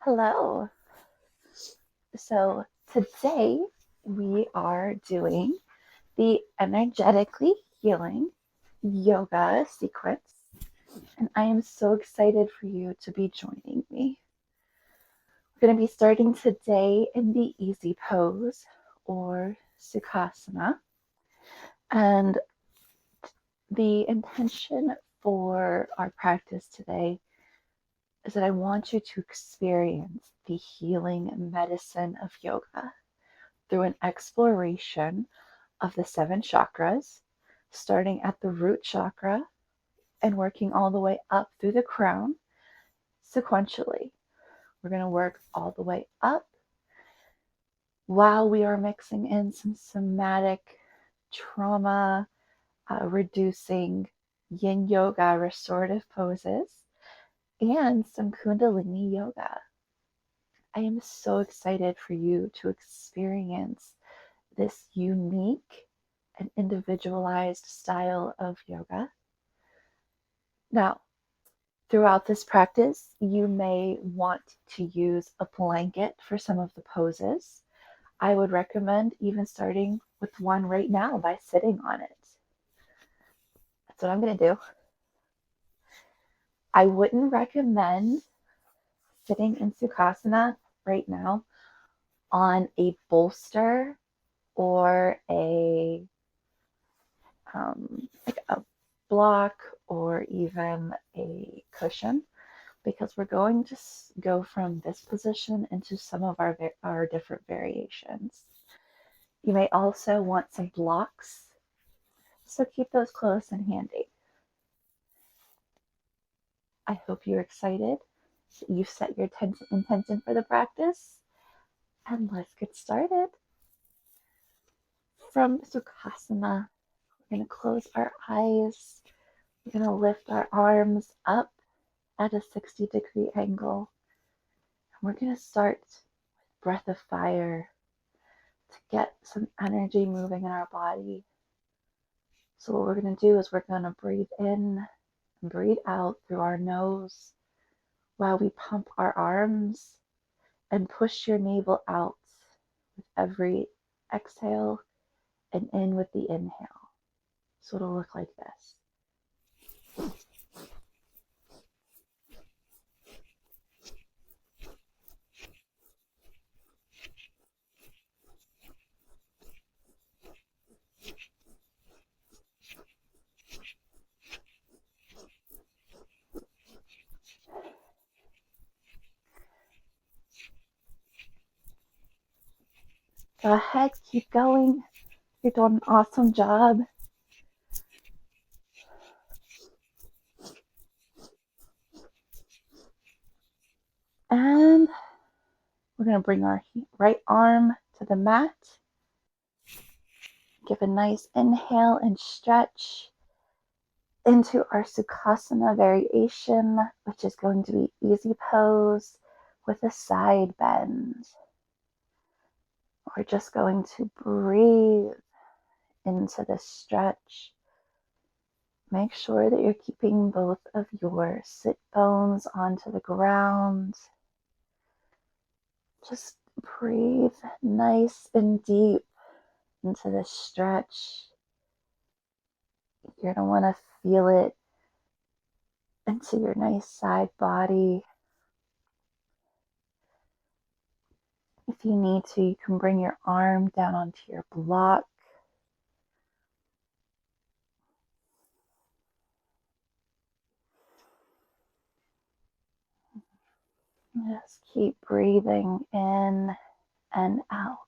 Hello. So today we are doing the energetically healing yoga sequence, and I am so excited for you to be joining me. We're going to be starting today in the easy pose or sukhasana, and the intention for our practice today is that I want you to experience the healing medicine of yoga through an exploration of the 7 chakras, starting at the root chakra and working all the way up through the crown sequentially. We're going to work all the way up while we are mixing in some somatic trauma reducing yin yoga restorative poses and some kundalini yoga. I am so excited for you to experience this unique and individualized style of yoga. Now, throughout this practice, you may want to use a blanket for some of the poses. I would recommend even starting with one right now by sitting on it. That's what I'm going to do. I wouldn't recommend sitting in Sukhasana right now on a bolster or like a block or even a cushion, because we're going to go from this position into some of our different variations. You may also want some blocks, so keep those close and handy. I hope you're excited. You've set your intention for the practice, and let's get started. From Sukhasana, we're going to close our eyes. We're going to lift our arms up at a 60-degree angle. And we're going to start with breath of fire to get some energy moving in our body. So what we're going to do is we're going to breathe in and breathe out through our nose while we pump our arms and push your navel out with every exhale and in with the inhale. So it'll look like this. Go ahead, keep going. You're doing an awesome job. And we're going to bring our right arm to the mat. Give a nice inhale and stretch into our Sukhasana variation, which is going to be easy pose with a side bend. We're just going to breathe into this stretch. Make sure that you're keeping both of your sit bones onto the ground. Just breathe nice and deep into this stretch. You're going to want to feel it into your nice side body. If you need to, you can bring your arm down onto your block. Just keep breathing in and out.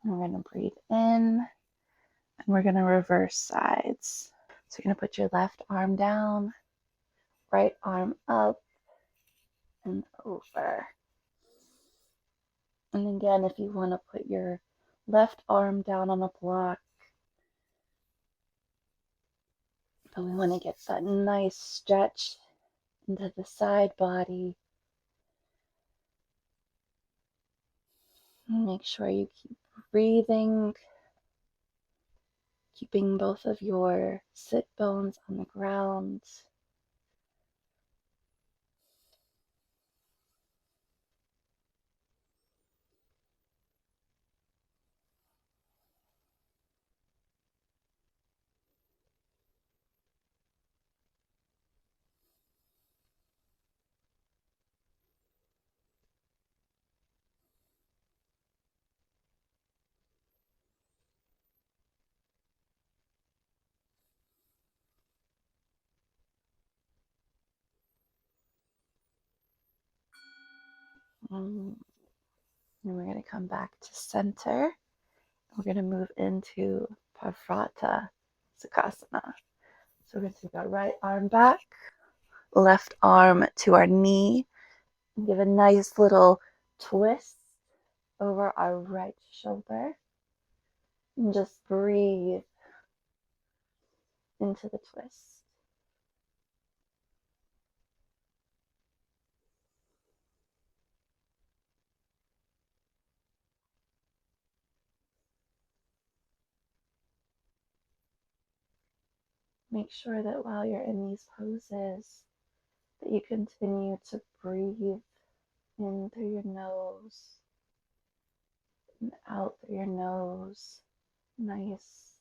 And we're going to breathe in, and we're going to reverse sides. So you're going to put your left arm down, right arm up and over. And again, if you want to put your left arm down on a block, but we want to get that nice stretch into the side body. Make sure you keep breathing, keeping both of your sit bones on the ground. And we're going to come back to center. We're going to move into Pavrata Sukhasana. So we're going to take our right arm back, left arm to our knee, and give a nice little twist over our right shoulder. And just breathe into the twist. Make sure that while you're in these poses, that you continue to breathe in through your nose and out through your nose, nice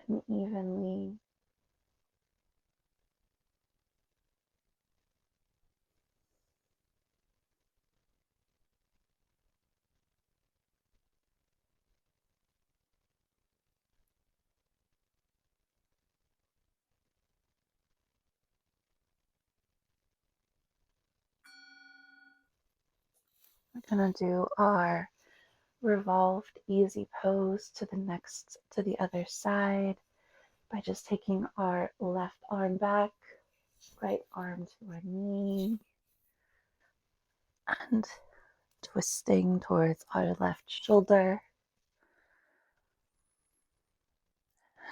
and evenly. We're going to do our revolved easy pose to the other side by just taking our left arm back, right arm to our knee, and twisting towards our left shoulder,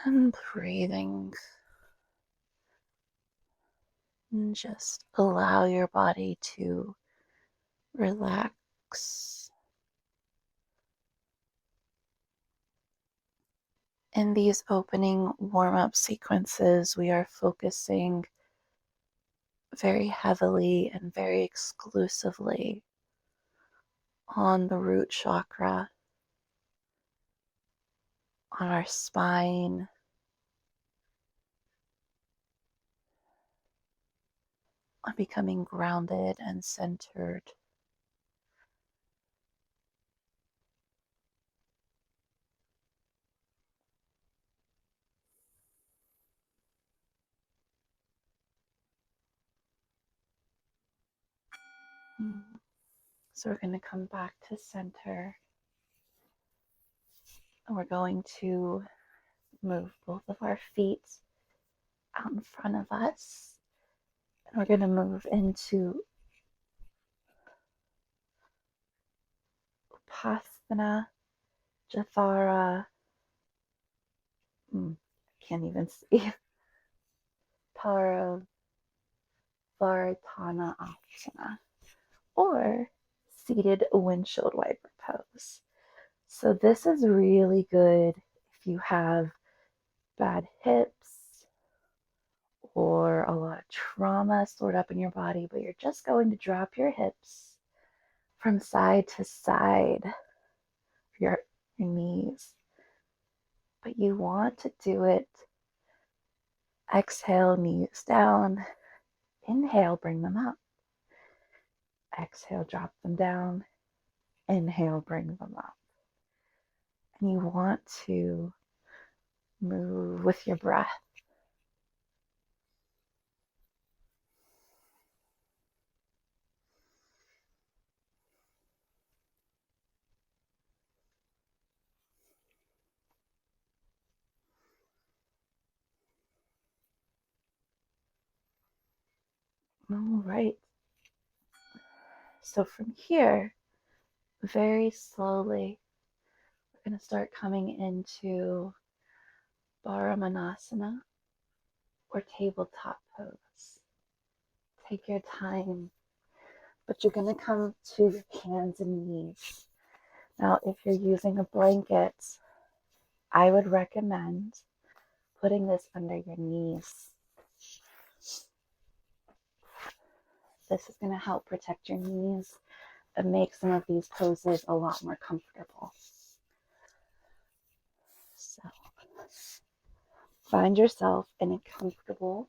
and breathing. And just allow your body to relax. In these opening warm-up sequences, we are focusing very heavily and very exclusively on the root chakra, on our spine, on becoming grounded and centered. So we're going to come back to center, and we're going to move both of our feet out in front of us, and we're going to move into Upasana Jathara. Can't even see. Paravaratana Asana, or seated windshield wiper pose. So this is really good if you have bad hips or a lot of trauma stored up in your body, but you're just going to drop your hips from side to side, your knees. But you want to do it. Exhale, knees down. Inhale, bring them up. Exhale, drop them down. Inhale, bring them up. And you want to move with your breath. All right. So from here, very slowly, we're going to start coming into Baramanasana, or tabletop pose. Take your time, but you're going to come to your hands and knees. Now, if you're using a blanket, I would recommend putting this under your knees. This is going to help protect your knees and make some of these poses a lot more comfortable. So, find yourself in a comfortable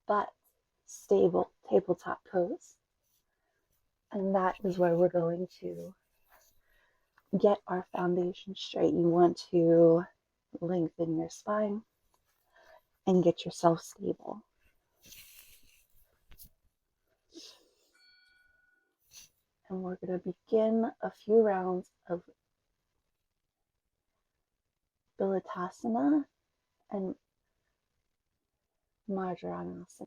but stable tabletop pose. And that is where we're going to get our foundation straight. You want to lengthen your spine and get yourself stable. And we're going to begin a few rounds of Bilitasana and Marjanasana,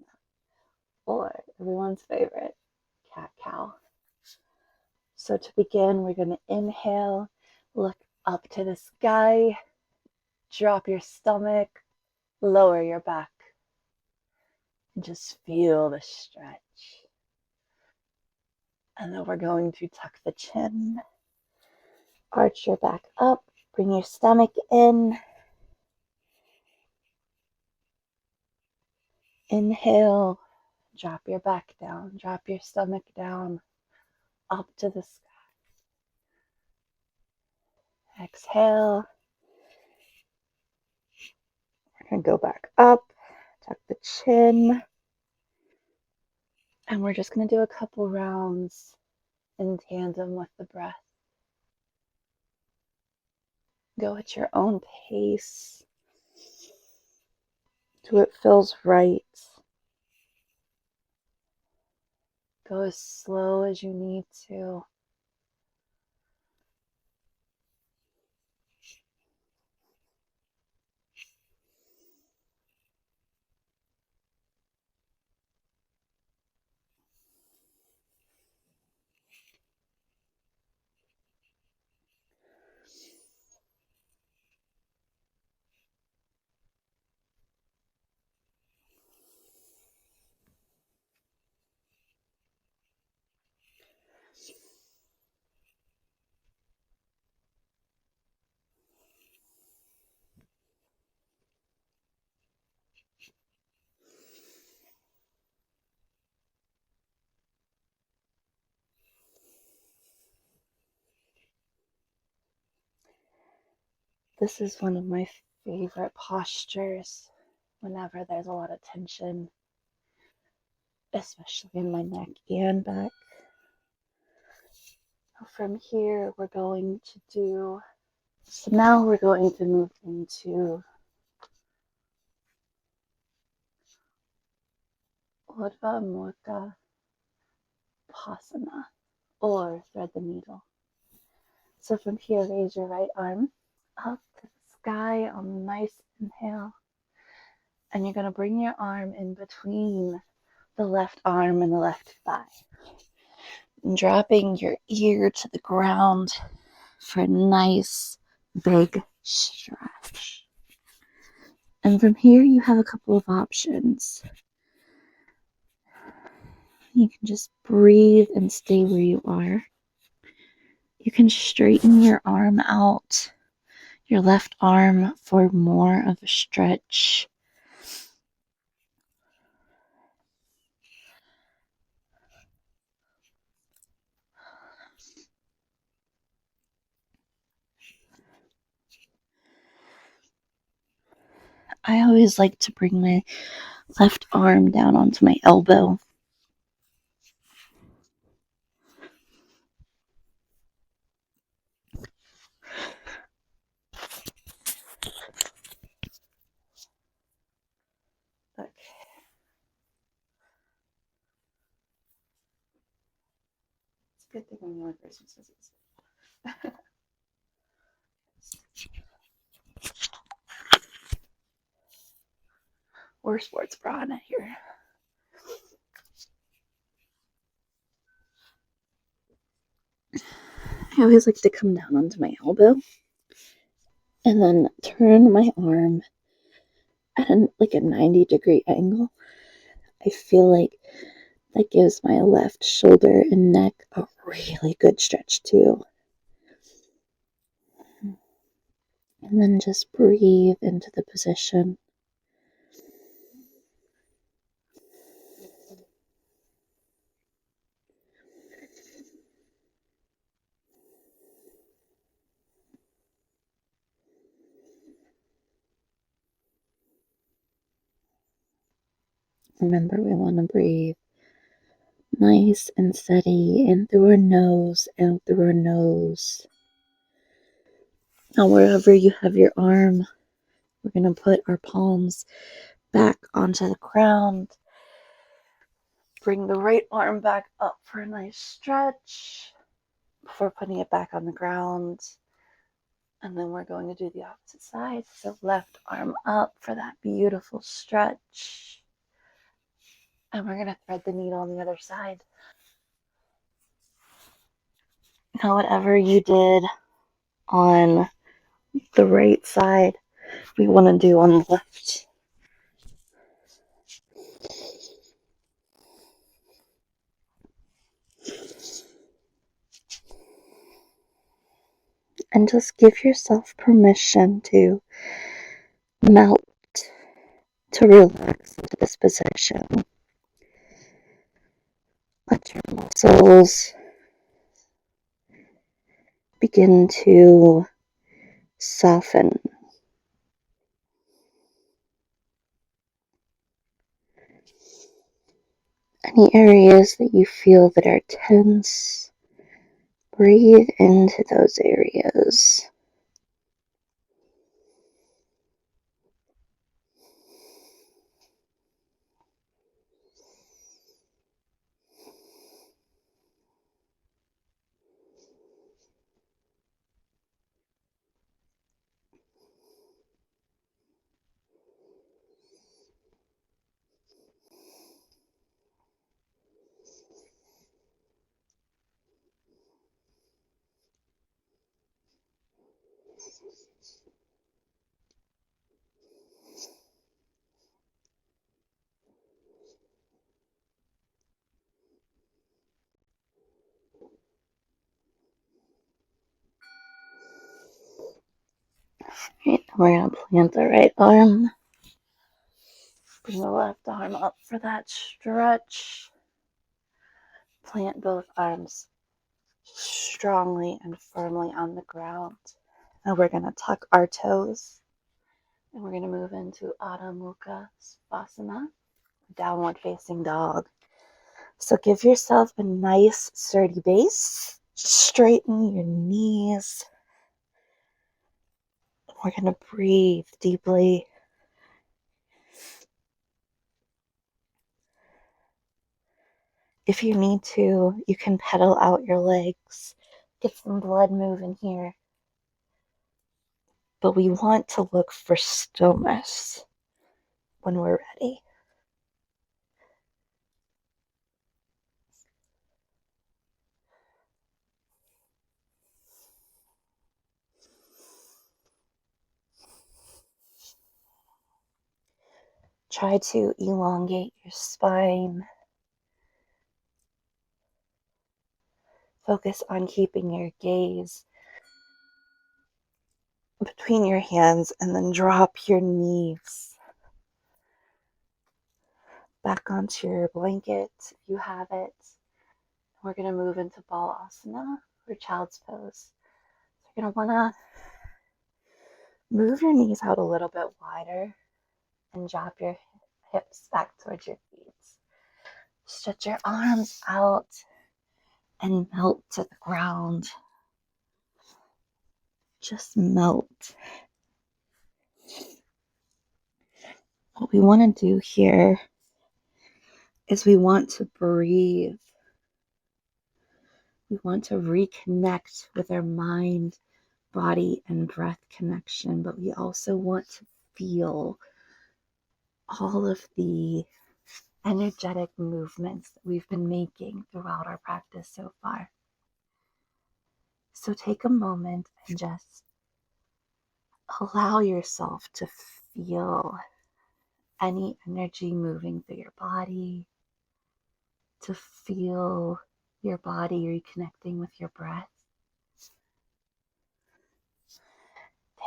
or everyone's favorite, cat-cow. So to begin, we're going to inhale, look up to the sky, drop your stomach, lower your back, and just feel the stretch. And then we're going to tuck the chin, arch your back up, bring your stomach in. Inhale, drop your back down, drop your stomach down, up to the sky. Exhale. We're going to go back up, tuck the chin. And we're just going to do a couple rounds in tandem with the breath. Go at your own pace. Do what feels right. Go as slow as you need to. This is one of my favorite postures whenever there's a lot of tension, especially in my neck and back. From here, we're going to do, so now we're going to move into Urdhva Mukha Pasana, or thread the needle. So from here, raise your right arm up to the sky on a nice inhale. And you're going to bring your arm in between the left arm and the left thigh. And dropping your ear to the ground for a nice big stretch. And from here, you have a couple of options. You can just breathe and stay where you are. You can straighten your arm out, your left arm, for more of a stretch. I always like to bring my left arm down onto my elbow. Okay. It's a good thing I'm the only person who says it's we're sports bra in here. I always like to come down onto my elbow and then turn my arm at like a 90-degree angle. I feel like that gives my left shoulder and neck a really good stretch too. And then just breathe into the position. Remember, we want to breathe nice and steady in through our nose, out through our nose. Now, wherever you have your arm, we're going to put our palms back onto the ground. Bring the right arm back up for a nice stretch before putting it back on the ground. And then we're going to do the opposite side. So left arm up for that beautiful stretch. And we're going to thread the needle on the other side. Now, whatever you did on the right side, we want to do on the left. And just give yourself permission to melt, to relax into this position. Let your muscles begin to soften. Any areas that you feel that are tense, breathe into those areas. Right, we're going to plant the right arm. Bring the left arm up for that stretch. Plant both arms strongly and firmly on the ground. Now we're going to tuck our toes. And we're going to move into Adho Mukha Svanasana, downward facing dog. So give yourself a nice sturdy base. Straighten your knees. We're going to breathe deeply. If you need to, you can pedal out your legs. Get some blood moving here. But we want to look for stillness when we're ready. Try to elongate your spine. Focus on keeping your gaze between your hands and then drop your knees back onto your blanket if you have it. We're going to move into Balasana or Child's Pose. So you're going to want to move your knees out a little bit wider and drop your hips back towards your feet. Stretch your arms out and melt to the ground. Just melt. What we want to do here is we want to breathe. We want to reconnect with our mind, body, and breath connection, but we also want to feel all of the energetic movements that we've been making throughout our practice so far. So take a moment and just allow yourself to feel any energy moving through your body, to feel your body reconnecting with your breath.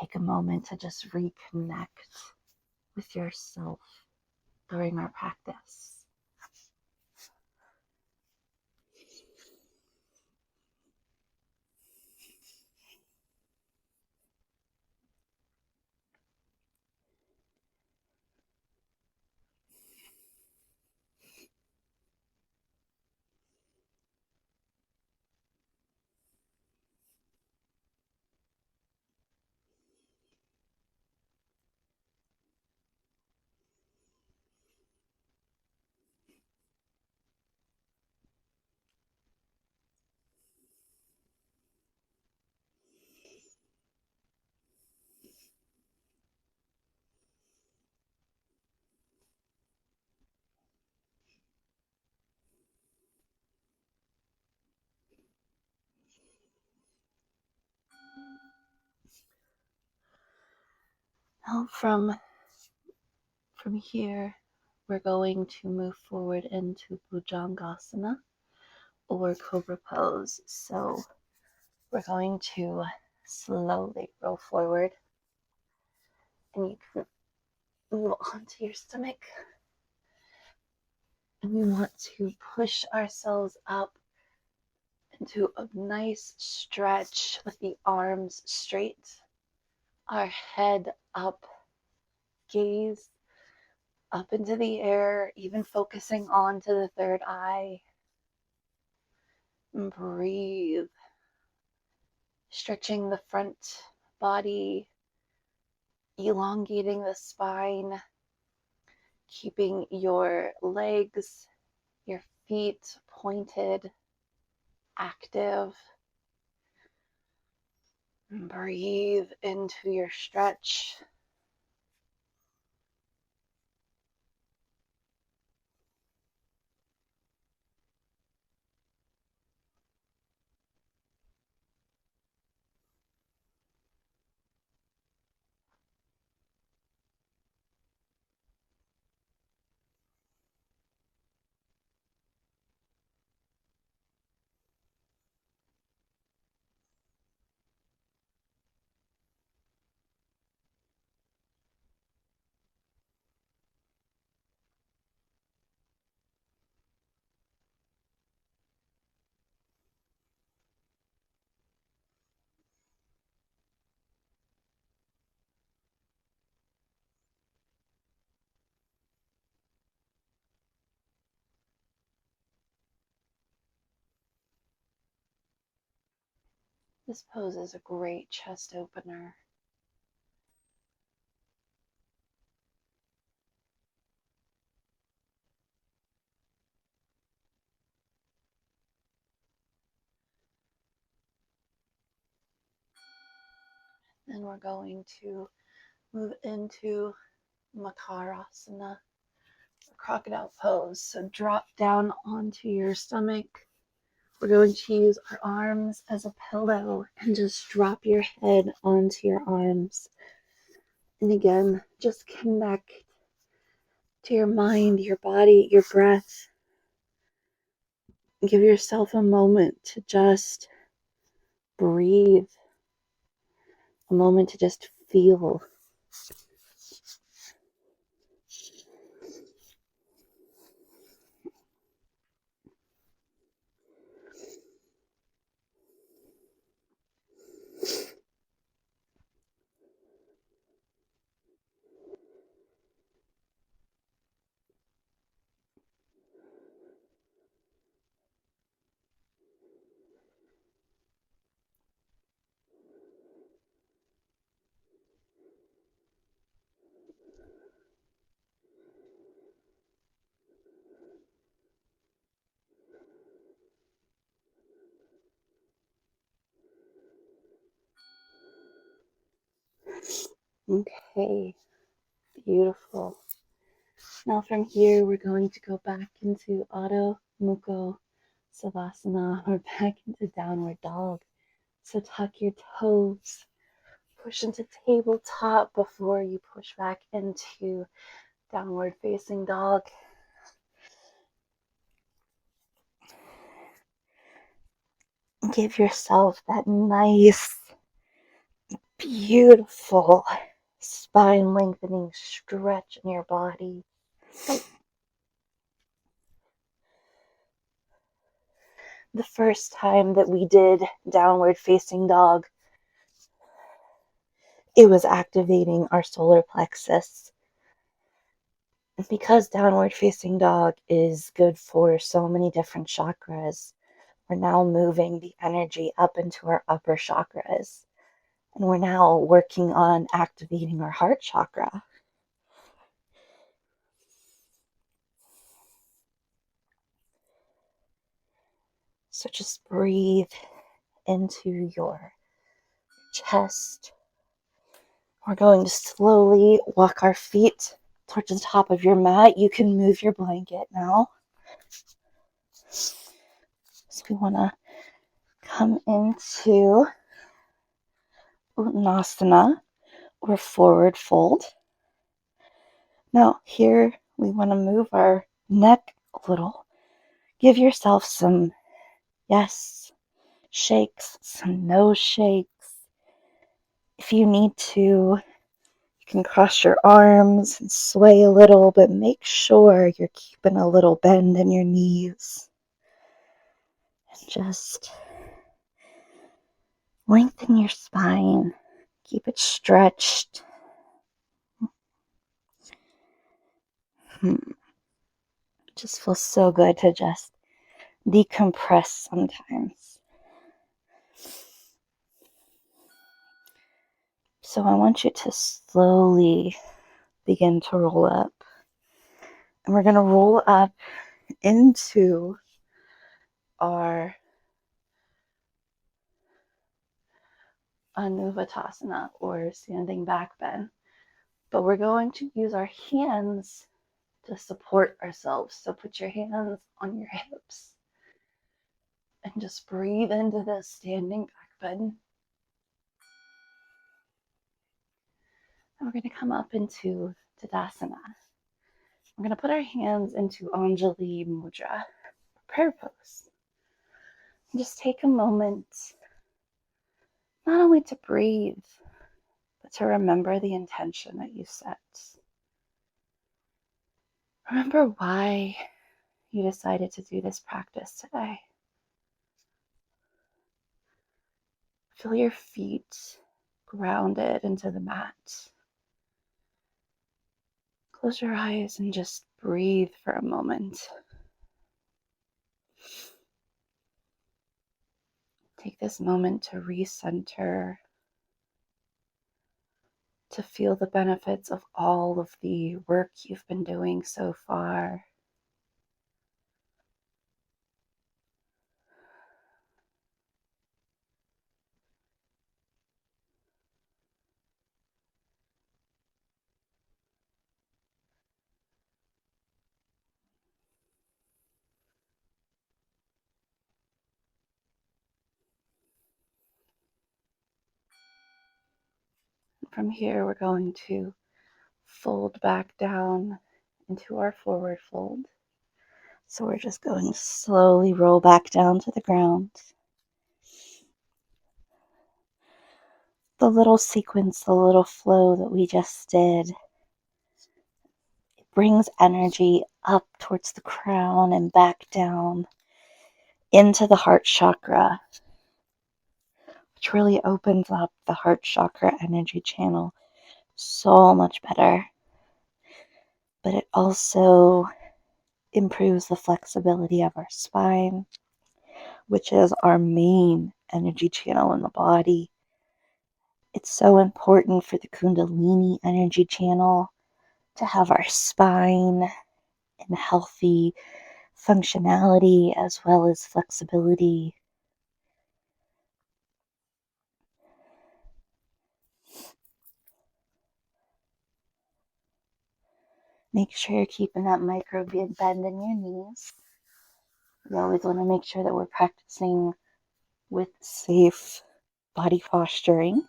Take take a moment to just reconnect with yourself during our practice. Now from here, we're going to move forward into Bhujangasana or Cobra Pose. So we're going to slowly roll forward, and you can move onto your stomach. And we want to push ourselves up into a nice stretch with the arms straight, our head up, gaze up into the air, even focusing onto the third eye. And breathe, stretching the front body, elongating the spine, keeping your legs, your feet pointed, active. And breathe into your stretch. This pose is a great chest opener. Then we're going to move into Makarasana, crocodile pose. So drop down onto your stomach. We're going to use our arms as a pillow and just drop your head onto your arms. And again, just connect to your mind, your body, your breath. Give yourself a moment to just breathe, a moment to just feel. Okay, beautiful. Now from here, we're going to go back into Adho Mukha Savasana, or back into downward dog. So tuck your toes, push into tabletop before you push back into downward facing dog. Give yourself that nice, beautiful spine lengthening stretch in your body. The first time that we did downward facing dog, it was activating our solar plexus. Because downward facing dog is good for so many different chakras, we're now moving the energy up into our upper chakras. And we're now working on activating our heart chakra. So just breathe into your chest. We're going to slowly walk our feet towards the top of your mat. You can move your blanket now. So we want to come into Uttanasana or forward fold. Now here we want to move our neck a little. Give yourself some yes shakes, some no shakes. If you need to, you can cross your arms and sway a little, but make sure you're keeping a little bend in your knees. And just lengthen your spine. Keep it stretched. It just feels so good to just decompress sometimes. So I want you to slowly begin to roll up. And we're going to roll up into our Anuvatasana or standing back bend. But we're going to use our hands to support ourselves. So put your hands on your hips and just breathe into this standing back bend. And we're going to come up into Tadasana. We're going to put our hands into Anjali Mudra, prayer pose. And just take a moment, not only to breathe, but to remember the intention that you set. Remember why you decided to do this practice today. Feel your feet grounded into the mat. Close your eyes and just breathe for a moment. Take this moment to recenter, to feel the benefits of all of the work you've been doing so far. From here, we're going to fold back down into our forward fold. So we're just going to slowly roll back down to the ground. The little sequence, the little flow that we just did, it brings energy up towards the crown and back down into the heart chakra, which really opens up the heart chakra energy channel so much better. But it also improves the flexibility of our spine, which is our main energy channel in the body. It's so important for the Kundalini energy channel to have our spine in healthy functionality as well as flexibility. Make sure you're keeping that micro bend in your knees. We always want to make sure that we're practicing with safe body posturing.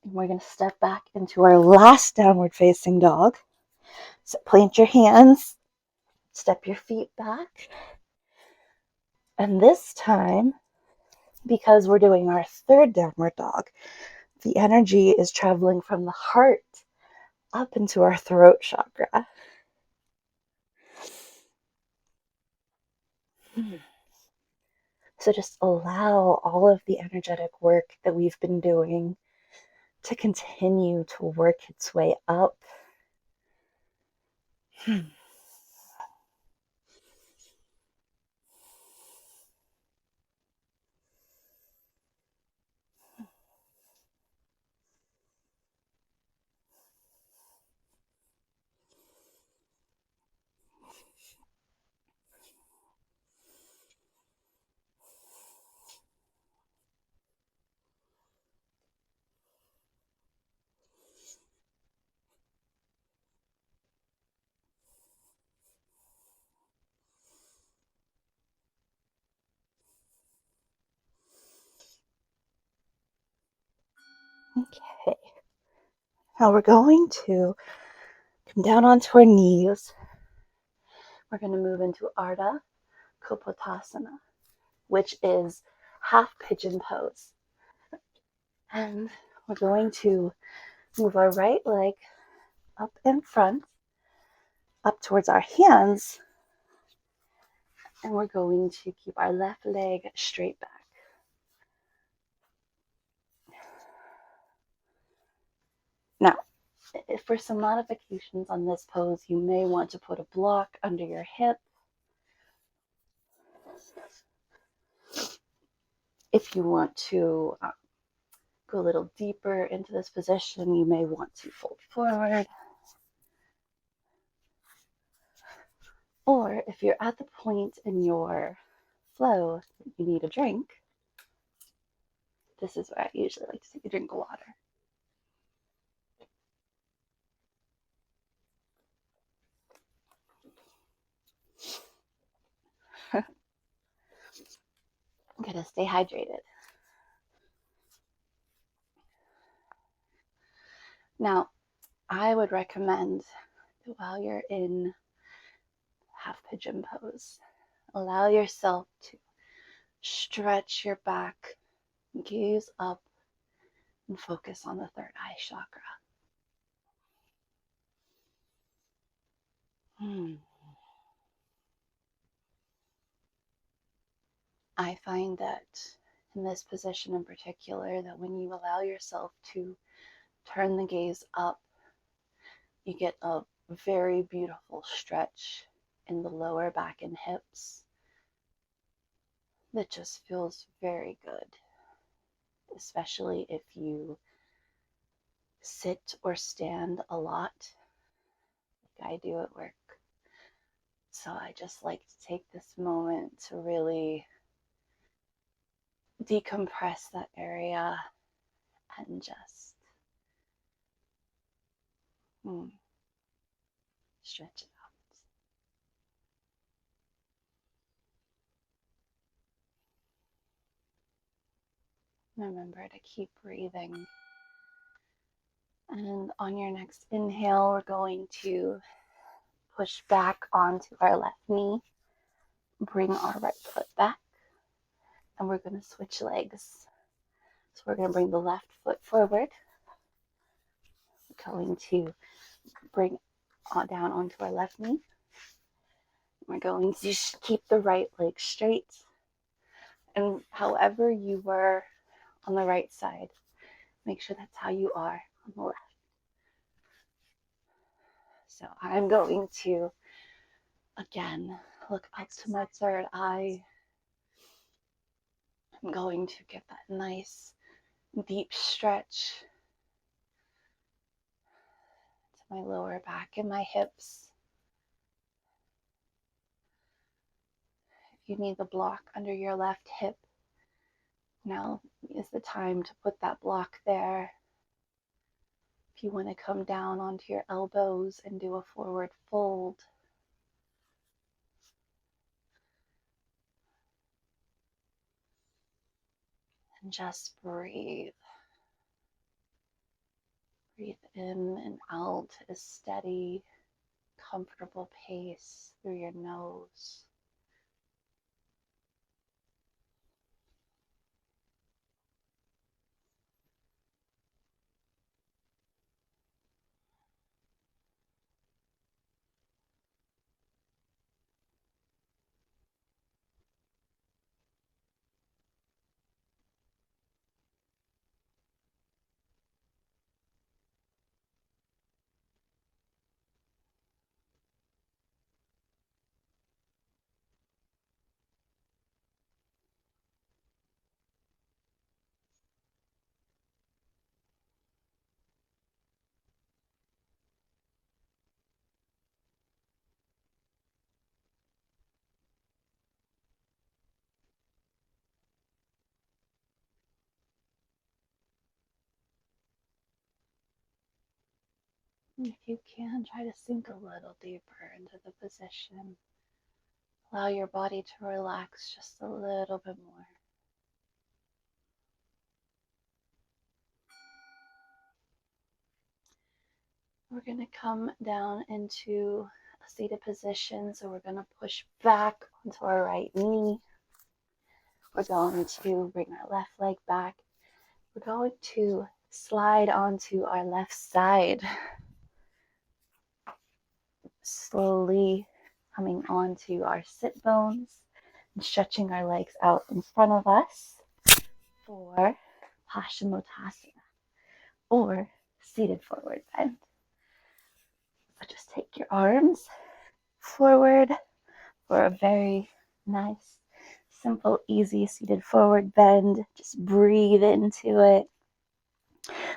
And we're going to step back into our last downward facing dog. So plant your hands, step your feet back. And this time, because we're doing our third downward dog, the energy is traveling from the heart up into our throat chakra. So just allow all of the energetic work that we've been doing to continue to work its way up. Okay. Now we're going to come down onto our knees. We're going to move into Ardha Kapotasana, which is half pigeon pose. And we're going to move our right leg up in front, up towards our hands, and we're going to keep our left leg straight back. Now, for some modifications on this pose, you may want to put a block under your hip. If you want to go a little deeper into this position, you may want to fold forward. Or if you're at the point in your flow that you need a drink, this is where I usually like to take a drink of water. I'm going to stay hydrated. Now, I would recommend that while you're in half pigeon pose, allow yourself to stretch your back, gaze up, and focus on the third eye chakra. I find that in this position in particular, that when you allow yourself to turn the gaze up, you get a very beautiful stretch in the lower back and hips that just feels very good, especially if you sit or stand a lot like I do at work. So I just like to take this moment to really decompress that area and just stretch it out. Remember to keep breathing. And on your next inhale, we're going to push back onto our left knee, bring our right foot back, and we're going to switch legs. So we're going to bring the left foot forward. We're going to bring down onto our left knee. We're going to keep the right leg straight. And however you were on the right side, make sure that's how you are on the left. So I'm going to, again, look up to my third eye. I'm going to get that nice deep stretch to my lower back and my hips. If you need the block under your left hip, now is the time to put that block there. If you want to come down onto your elbows and do a forward fold, and just breathe. Breathe in and out at a steady, comfortable pace through your nose. If you can, try to sink a little deeper into the position. Allow your body to relax just a little bit more. We're going to come down into a seated position. So we're going to push back onto our right knee. We're going to bring our left leg back. We're going to slide onto our left side. Slowly coming onto our sit bones and stretching our legs out in front of us for Paschimottanasana or seated forward bend. So just take your arms forward for a very nice, simple, easy seated forward bend. Just breathe into it.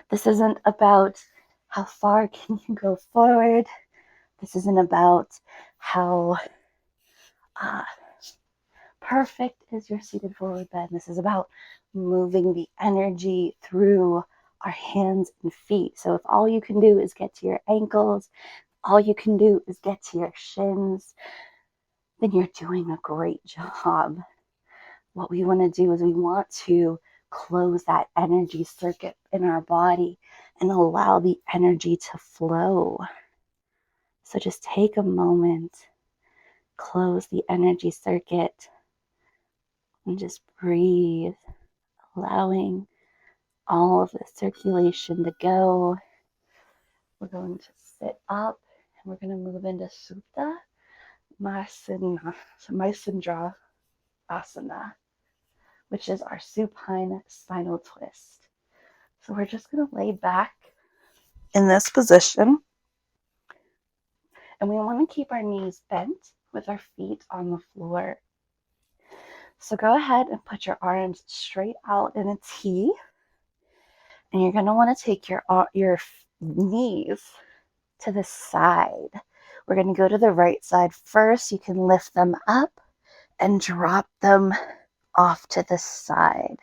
This isn't about how far can you go forward. This isn't about how perfect is your seated forward bend. This is about moving the energy through our hands and feet. So if all you can do is get to your ankles, all you can do is get to your shins, then you're doing a great job. What we want to do is we want to close that energy circuit in our body and allow the energy to flow. So just take a moment, close the energy circuit, and just breathe, allowing all of the circulation to go. We're going to sit up and we're going to move into Supta Maitsandra Asana, which is our supine spinal twist. So we're just going to lay back in this position, and we want to keep our knees bent with our feet on the floor. So go ahead and put your arms straight out in a T, and you're going to want to take your knees to the side. We're going to go to the right side first. You can lift them up and drop them off to the side.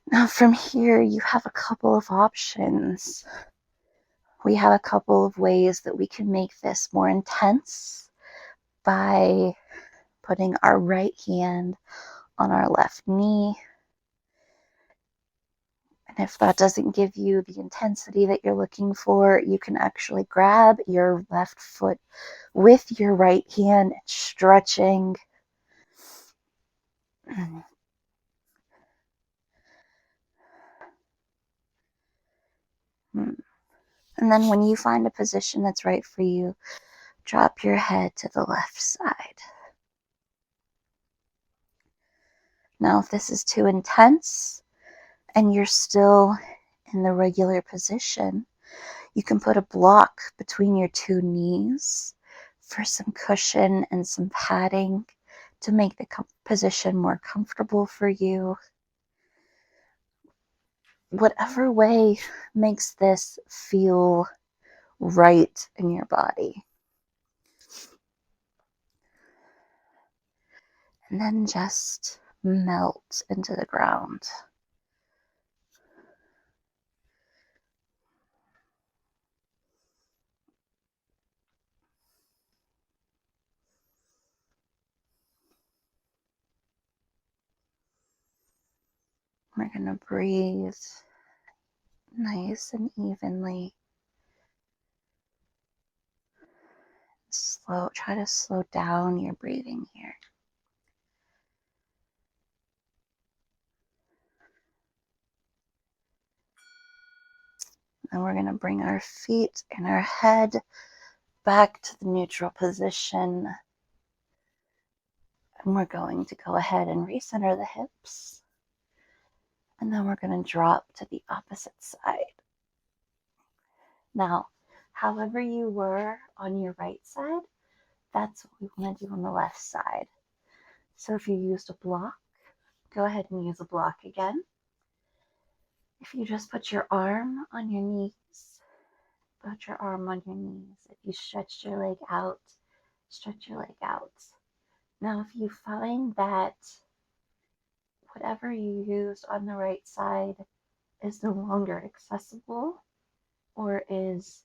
Now from here, you have a couple of options. We have a couple of ways that we can make this more intense by putting our right hand on our left knee. And if that doesn't give you the intensity that you're looking for, you can actually grab your left foot with your right hand, stretching. And then when you find a position that's right for you, drop your head to the left side. Now, if this is too intense and you're still in the regular position, you can put a block between your two knees for some cushion and some padding to make the position more comfortable for you. Whatever way makes this feel right in your body. And then just melt into the ground. We're going to breathe nice and evenly. Try to slow down your breathing here. And we're going to bring our feet and our head back to the neutral position. And we're going to go ahead and recenter the hips. And then we're going to drop to the opposite side. Now, however you were on your right side, that's what we want to do on the left side. So if you used a block, go ahead and use a block again. If you just put your arm on your knees, put your arm on your knees. If you stretched your leg out, stretch your leg out. Now, if you find that whatever you used on the right side is no longer accessible or is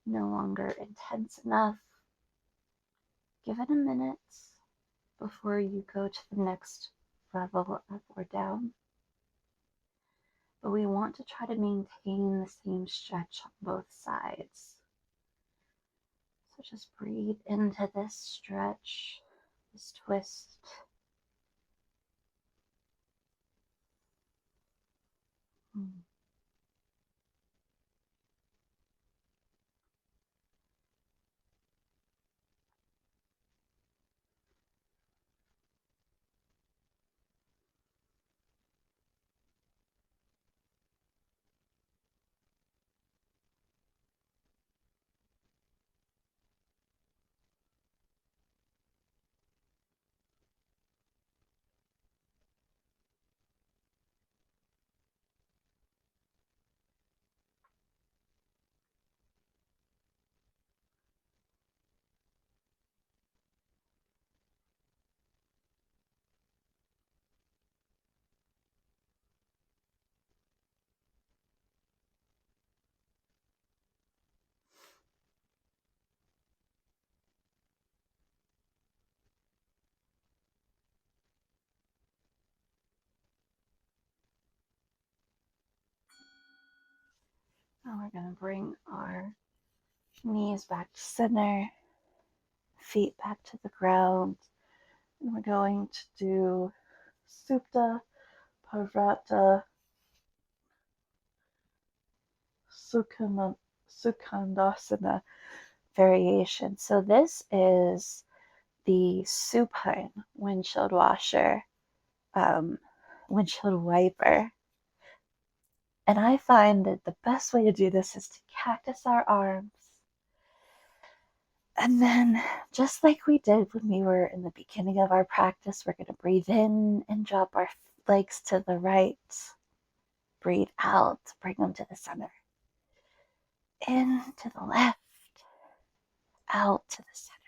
no longer intense enough, give it a minute before you go to the next level up or down. But we want to try to maintain the same stretch on both sides. So just breathe into this stretch, this twist. Now we're going to bring our knees back to center, feet back to the ground. And we're going to do Supta, Parvrata, Sukhasana variation. So this is the supine windshield washer, windshield wiper. And I find that the best way to do this is to cactus our arms. And then, just like we did when we were in the beginning of our practice, we're going to breathe in and drop our legs to the right. Breathe out, bring them to the center. In to the left, out to the center.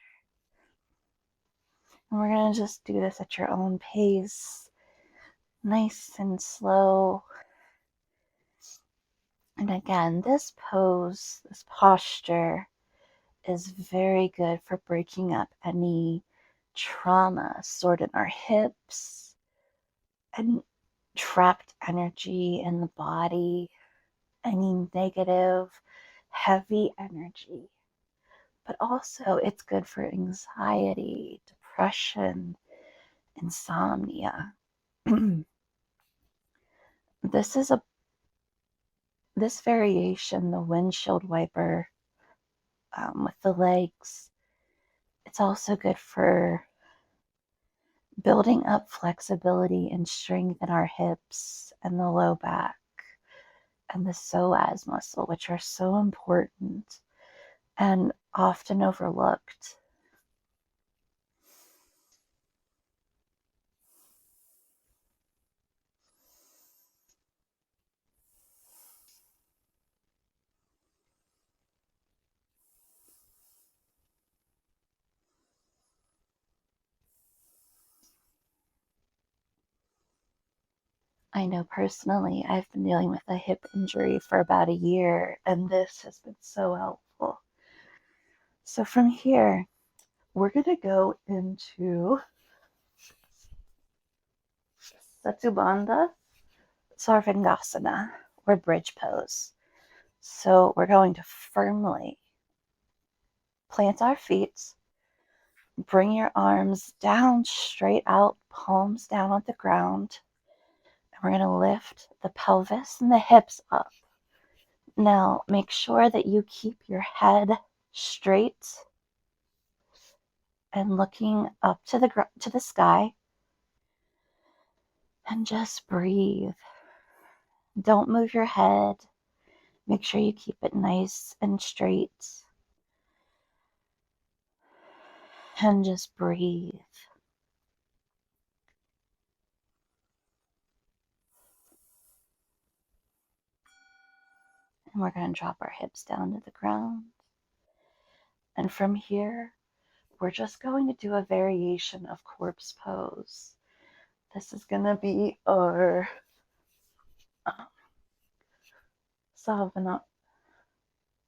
And we're going to just do this at your own pace, nice and slow. And again, this pose, this posture is very good for breaking up any trauma stored in our hips and trapped energy in the body, any negative, heavy energy. But also, it's good for anxiety, depression, insomnia. This variation, the windshield wiper with the legs, it's also good for building up flexibility and strength in our hips and the low back and the psoas muscle, which are so important and often overlooked. I know personally, I've been dealing with a hip injury for about a year, and this has been so helpful. So from here, we're going to go into Satubandha Sarvangasana, or bridge pose. So we're going to firmly plant our feet, bring your arms down, straight out, palms down on the ground. And we're going to lift the pelvis and the hips up. Now, make sure that you keep your head straight and looking up to the sky. And just breathe. Don't move your head. Make sure you keep it nice and straight. And just breathe. And we're going to drop our hips down to the ground. And from here, we're just going to do a variation of corpse pose. This is going to be our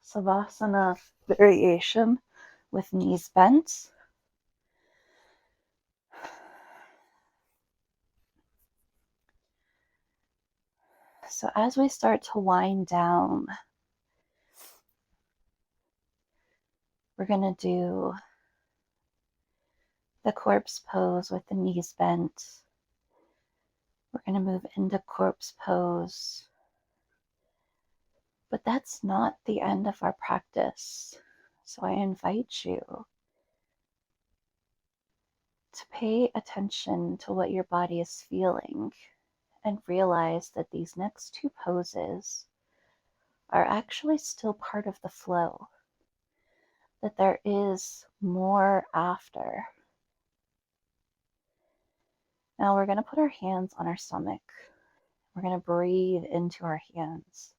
Savasana variation with knees bent. So as we start to wind down, we're going to do the corpse pose with the knees bent. We're going to move into corpse pose. But that's not the end of our practice. So I invite you to pay attention to what your body is feeling and realize that these next two poses are actually still part of the flow, that there is more after. Now we're going to put our hands on our stomach. We're going to breathe into our hands.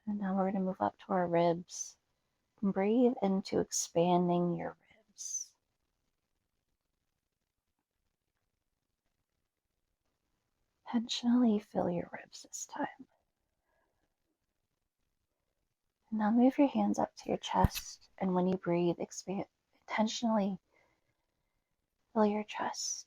And now we're going to move up to our ribs. Breathe into expanding your ribs. Intentionally fill your ribs this time. And now move your hands up to your chest, and when you breathe, expand. Intentionally fill your chest.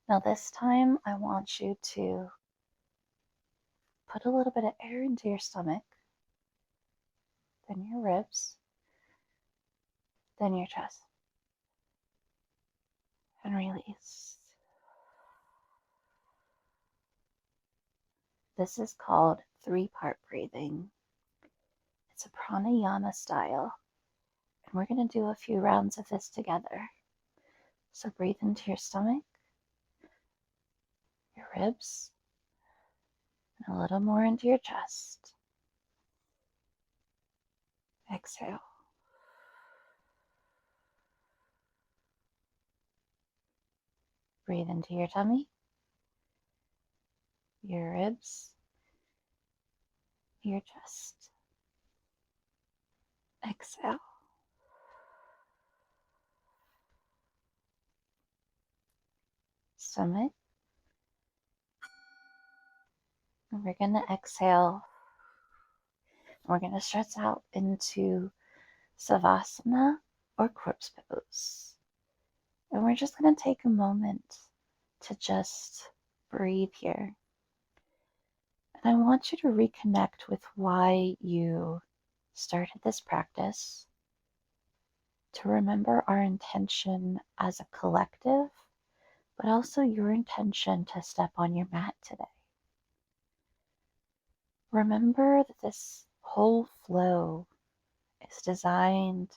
Now this time, I want you to put a little bit of air into your stomach, then your ribs, then your chest, and release. This is called 3-part breathing. It's a pranayama style, and we're going to do a few rounds of this together. So breathe into your stomach, your ribs, and a little more into your chest. Exhale. Breathe into your tummy, your ribs, your chest. Exhale. Stomach. And we're going to exhale. We're going to stretch out into Savasana or corpse pose. And we're just going to take a moment to just breathe here. And I want you to reconnect with why you started this practice, to remember our intention as a collective, but also your intention to step on your mat today. Remember that this whole flow is designed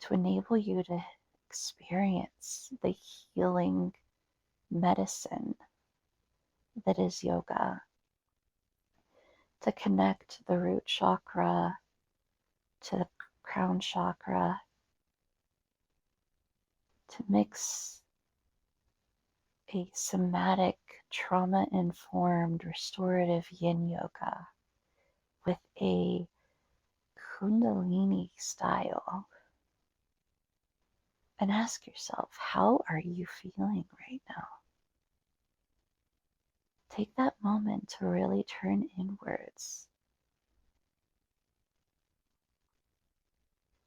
to enable you to experience the healing medicine that is yoga, to connect the root chakra to the crown chakra, to mix a somatic, trauma-informed, restorative yin yoga with a kundalini style. And ask yourself, how are you feeling right now? Take that moment to really turn inwards.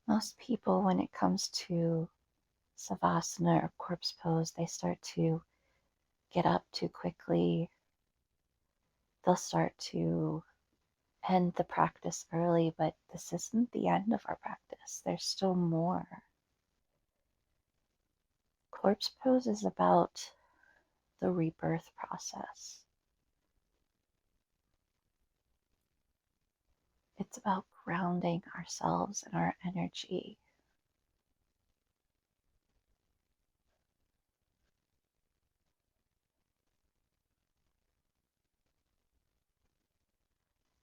Most people, when it comes to savasana or corpse pose, they start to get up too quickly. They'll start to end the practice early, but this isn't the end of our practice. There's still more. Corpse pose is about the rebirth process. It's about grounding ourselves and our energy.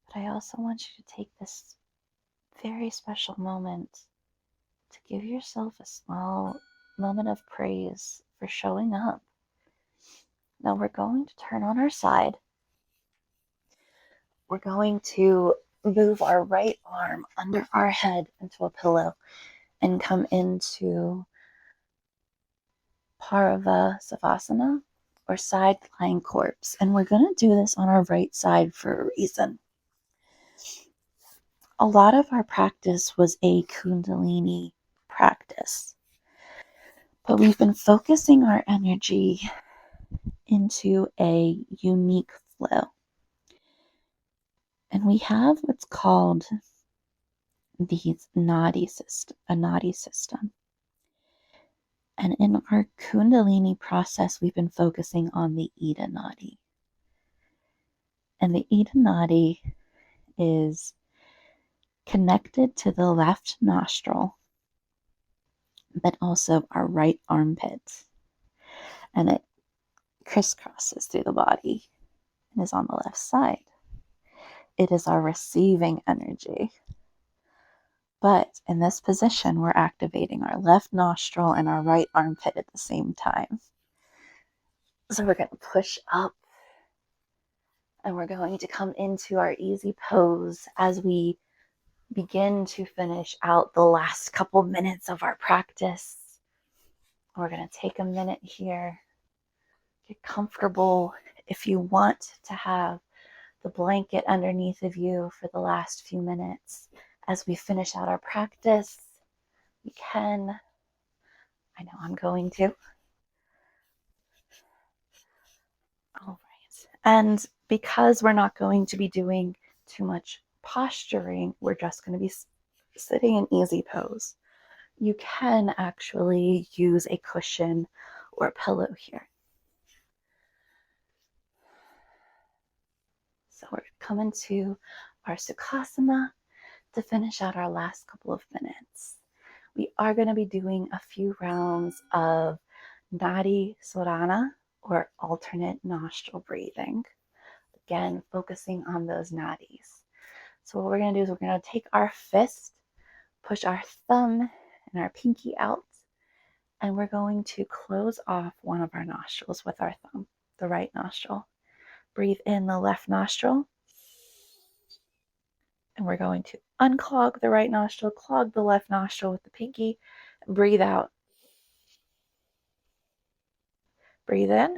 But I also want you to take this very special moment to give yourself a small moment of praise for showing up. Now we're going to turn on our side. we're going to move our right arm under our head into a pillow and come into Paravasavasana, or side lying corpse. And we're going to do this on our right side for a reason. A lot of our practice was a Kundalini practice, but we've been focusing our energy into a unique flow. And we have what's called a nadi system. And in our Kundalini process, we've been focusing on the Ida Nadi. And the Ida Nadi is connected to the left nostril, but also our right armpit. And it crisscrosses through the body and is on the left side. It is our receiving energy. But in this position, we're activating our left nostril and our right armpit at the same time. So we're going to push up and we're going to come into our easy pose as we begin to finish out the last couple minutes of our practice. We're going to take a minute here, get comfortable. If you want to have the blanket underneath of you for the last few minutes as we finish out our practice, you can. I know I'm going to. All right. And because we're not going to be doing too much posturing, we're just going to be sitting in easy pose. You can actually use a cushion or a pillow here. So we're going to come into our Sukhasana to finish out our last couple of minutes. We are going to be doing a few rounds of Nadi Sodhana, or alternate nostril breathing. Again, focusing on those nadis. So what we're going to do is we're going to take our fist, push our thumb and our pinky out, and we're going to close off one of our nostrils with our thumb, the right nostril. Breathe in the left nostril. And we're going to unclog the right nostril, clog the left nostril with the pinky, and breathe out. Breathe in.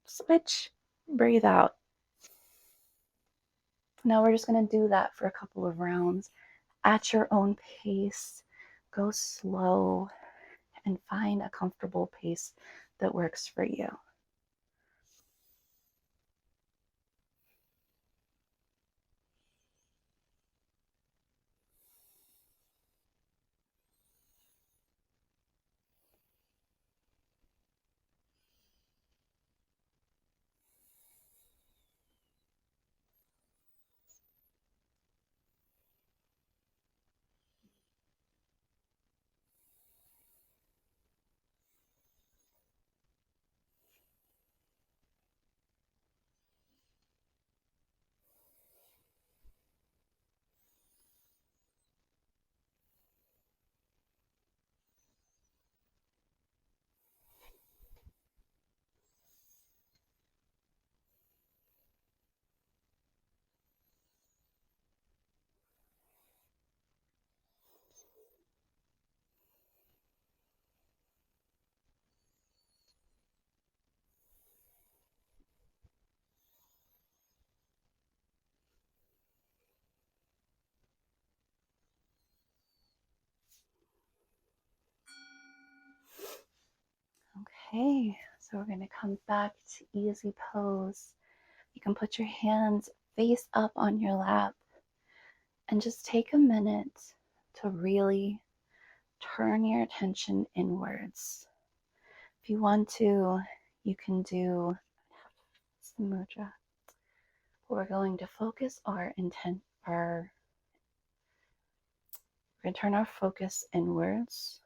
Switch. Breathe out. Now we're just going to do that for a couple of rounds at your own pace. Go slow and find a comfortable pace that works for you. Okay, so we're going to come back to easy pose. You can put your hands face up on your lap and just take a minute to really turn your attention inwards. If you want to, you can do mudra. We're going to focus our intent, we're going to turn our focus inwards.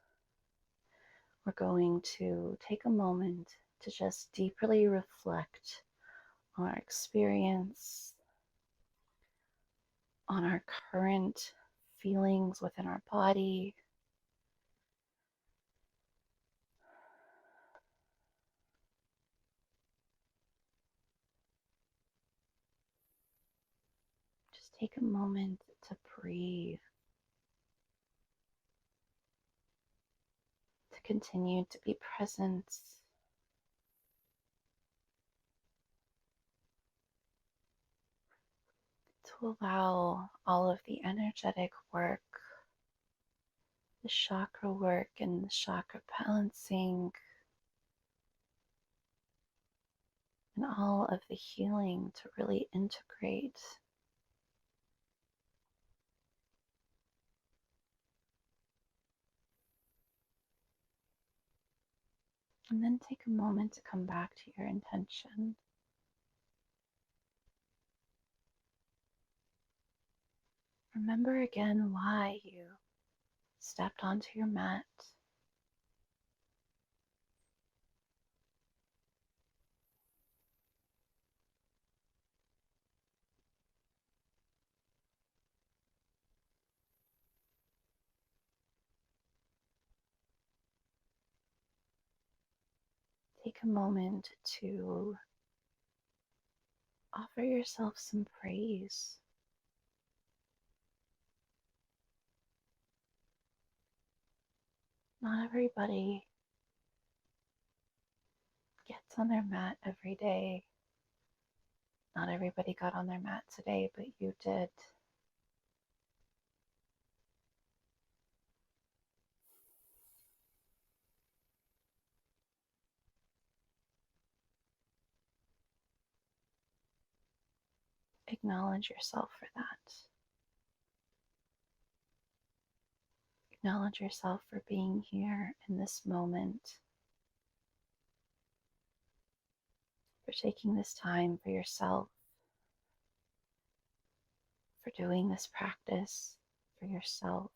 We're going to take a moment to just deeply reflect on our experience, on our current feelings within our body. Take a moment to breathe, to continue to be present, to allow all of the energetic work, the chakra work, and the chakra balancing, and all of the healing to really integrate. And then take a moment to come back to your intention. Remember again why you stepped onto your mat. Take a moment to offer yourself some praise. Not everybody gets on their mat every day. Not everybody got on their mat today, but you did. Acknowledge yourself for that. Acknowledge yourself for being here in this moment, for taking this time for yourself, for doing this practice for yourself.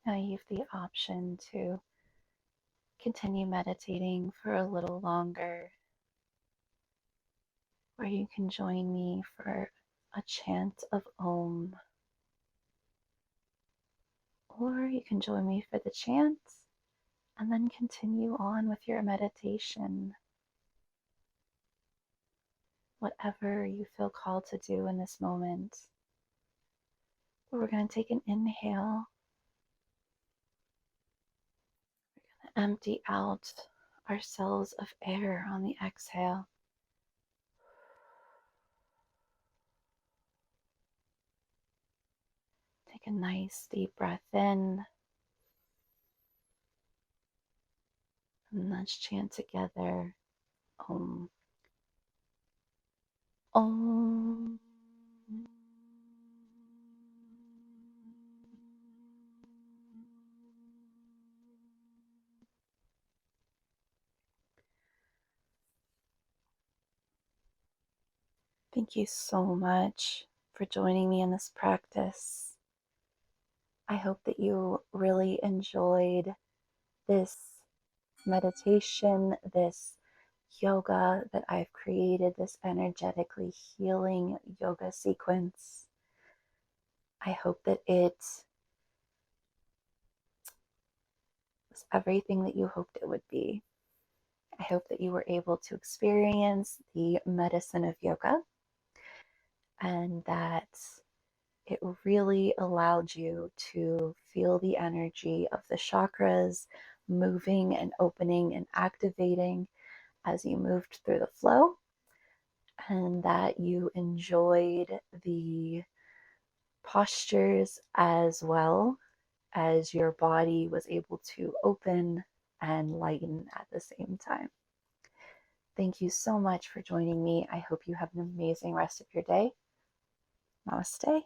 Now you have the option to continue meditating for a little longer, or you can join me for a chant of Om, or you can join me for the chant and then continue on with your meditation. Whatever you feel called to do in this moment. We're going to take an inhale. We're going to empty out our cells of air on the exhale. Take a nice deep breath in. And let's chant together. Om. Om. Thank you so much for joining me in this practice. I hope that you really enjoyed this meditation, this yoga that I've created, this energetically healing yoga sequence. I hope that it was everything that you hoped it would be. I hope that you were able to experience the medicine of yoga and that it really allowed you to feel the energy of the chakras moving and opening and activating as you moved through the flow, and that you enjoyed the postures as well as your body was able to open and lighten at the same time. Thank you so much for joining me. I hope you have an amazing rest of your day. Namaste.